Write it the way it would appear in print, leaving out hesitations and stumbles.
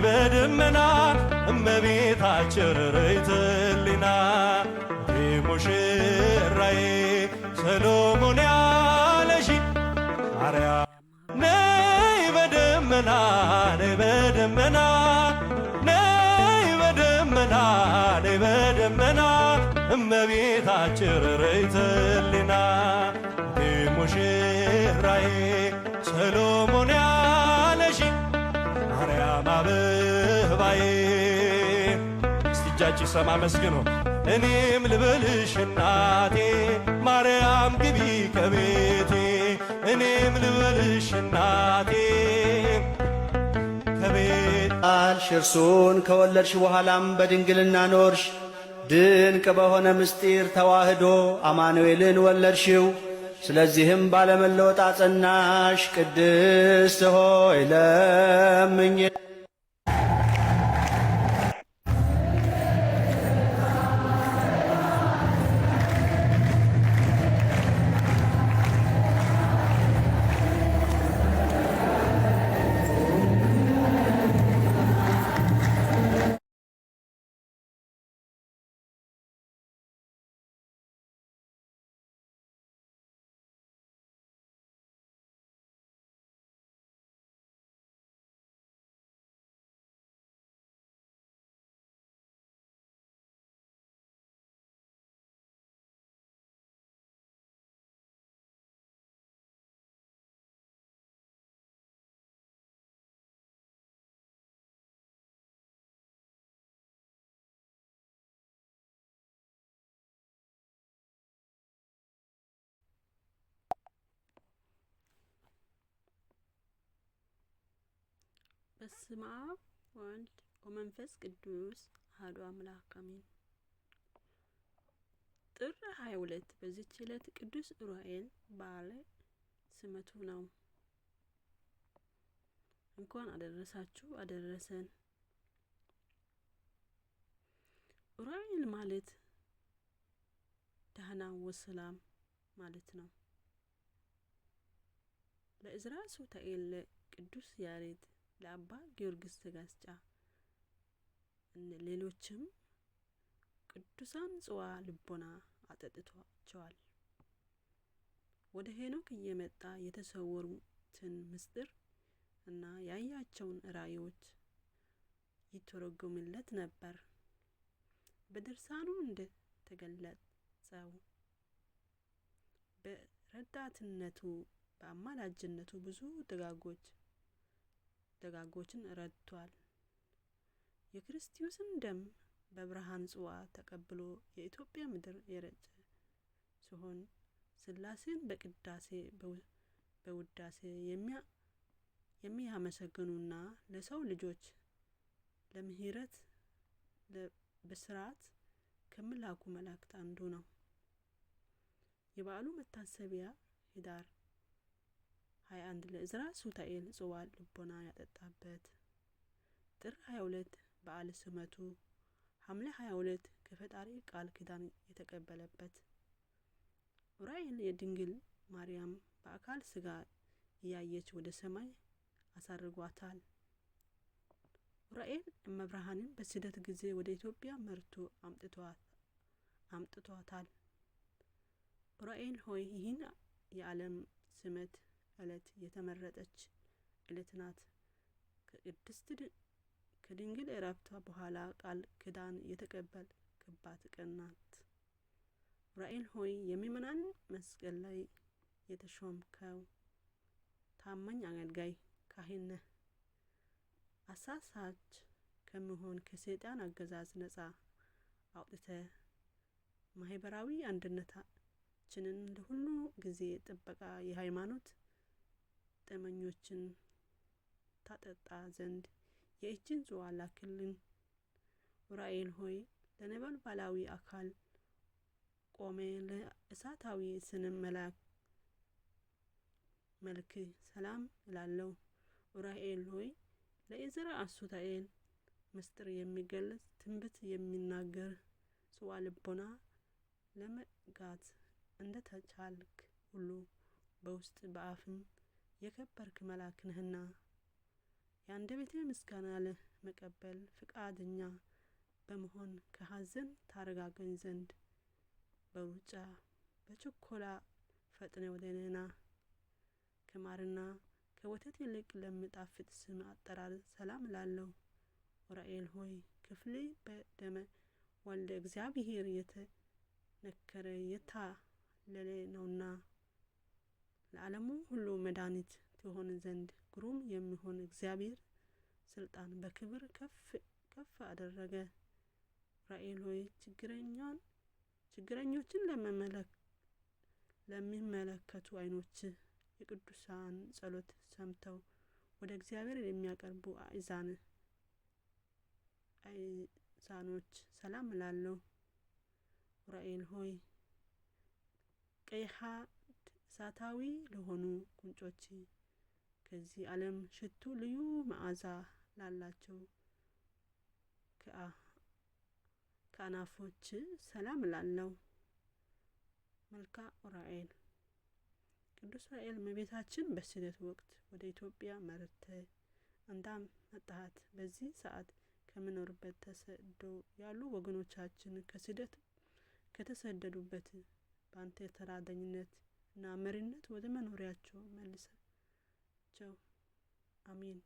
በደመና እመቤታችን ርይትልና ሙሽራዬ ሰሎሞን ያለሽ ማርያም ነይ በደመና ነይ በደመና ነይ በደመና ነይ በደመና እመቤታችን ርይትልና ሙሽራዬ ሰሎሞን ያለሽ ማርያም አበባዬ እስቲ እጃችሁ ሰማ መስግኑ እኔም ልበልሽ እናቴ ማርያም ግቢ ከቤቴ እኔም ልበልሽ እናቴ ከቤት አልሽ እርሱን ከወለድሽ በኋላም በድንግልና ኖርሽ ድንቅ በሆነ ምስጢር ተዋህዶ አማኑኤልን ወለድሽው ስለዚህም ባለመለወጥ አጸናሽ ቅድስት ሆይ ለምኝ በስመ አብ ወወልድ ወመንፈስ ቅዱስ አሐዱ አምላክ አሜን። ጥር 22 በዚህች ዕለት ቅዱስ ዑራኤል በዓለ ሲመቱ ነው። እንኳን አደረሳችሁ አደረሰን። ዑራኤል ማለት ደህና ወሰላም ማለት ነው። ለዕዝራ ሱቱኤል ለቅዱስ ያሬድ ለአባ ጊዮርጊስ ዘጋስጫ ሌሎችም ቅዱሳን ጽዋ ልቦና አጠጥቷቸዋል። ወደ ሄኖክ እየመጣ የተሰወሩትን ምስጢር እና ያያቸውን ራእዮች ይተረጎምለት ነበር። በድርሳኑ እንደተገለጸው በረዳትነቱ በአማላጅነቱ ብዙ ደጋጎችን ረድቷል። የክርስቶስን ደም በብርሃን ጽዋ ተቀብሎ የኢትዮጵያ ምድር የረጨ ሲሆን ሥላሴን በቅዳሴ በውዳሴ የሚያመሰግኑና ለሰው ልጆች ለምህረት በስርዓት ከሚላኩ መላእክት አንዱ ነው። የበዓሉ መታሰቢያ ኅዳር 21 ለዕዝራ ሱቱኤል ጽዋ ልቦና ያጠጣበት፣ ጥር 22 በዓለ ሲመቱ፣ ሐምሌ 22 ከፈጣሪ ቃል ኪዳን የተቀበለበት። ዑራኤል የድንግል ማርያም በአካል ሥጋ እያየች ወደ ሰማይ አሳርጓታል። ዑራኤል እመብርሃንን በስደት ጊዜ ወደ ኢትዮጵያ መርቶ አምጥቷታል። ዑራኤል ሆይ ይህን የዓለም ሲመት ዕለት የተመረጠች ዕለት ናት። ከድንግል ዕረፍቷ በኋላ ቃል ኪዳን የተቀበልክባት ቀን ናት። ዑራኤል ሆይ የሚመናን መስቀል ላይ የተሾምከው ታማኝ አገልጋይ ካህን ነህ። አሳሳች ከሚሆን ከሰይጣን አገዛዝ ነጻ አውጥተ ማህበራዊ አንድነታችንን ለሁሉ ጊዜ ጥበቃ የሃይማኖት ጠመኞችን ታጠጣ ዘንድ የእጅን ጽዋ ላክልን። ዑራኤል ሆይ ለነበልባላዊ አካል ቆሜ ለእሳታዊ ስንም መልክ ሰላም እላለሁ። ዑራኤል ሆይ ለዕዝራ ሱቱኤል ምስጢር የሚገልጽ ትንቢት የሚናገር ጽዋ ልቦና ለመጋት እንደተቻልክ ሁሉ በውስጥ በአፍም የከበርክ መልአክ ነህና የአንደበቴ ምስጋና ለመቀበል ፈቃደኛ በመሆን ከሐዘን ታረጋገኝ ዘንድ በሩጫ በችኮላ ፈጥነ ወደ እኔ ና። ከማርና ከወተት ይልቅ ለሚጣፍጥ ስም አጠራር ሰላም እላለሁ። ኡራኤል ሆይ ክፍሌ በደመ ወልደ እግዚአብሔር የተነከረ የታለለ ነውና ለዓለሙ ሁሉ መድኃኒት ትሆን ዘንድ ግሩም የሚሆን እግዚአብሔር ስልጣን በክብር ከፍ አደረገ። ኡራኤል ሆይ ችግረኞችን ለሚመለከቱ ዓይኖች የቅዱሳን ጸሎት ሰምተው ወደ እግዚአብሔር የሚያቀርቡ አይዛኖች ሰላም እላለሁ። ኡራኤል ሆይ ቀይሐት እሳታዊ ለሆኑ ጉንጮች ከዚህ ዓለም ሽቱ ልዩ መዓዛ ላላቸው ከአናፎች ሰላም እላለሁ። መልካ ኡራኤል ቅዱስ ኡራኤል እመቤታችን በስደት ወቅት ወደ ኢትዮጵያ መርተ እንዳመጣሃት በዚህ ሰዓት ከምኖርበት ተሰደው ያሉ ወገኖቻችን ከስደት ከተሰደዱበት በአንተ ተራዳኝነት እና መሪነት ወደ መኖሪያቸው መልሳቸው። አሜን።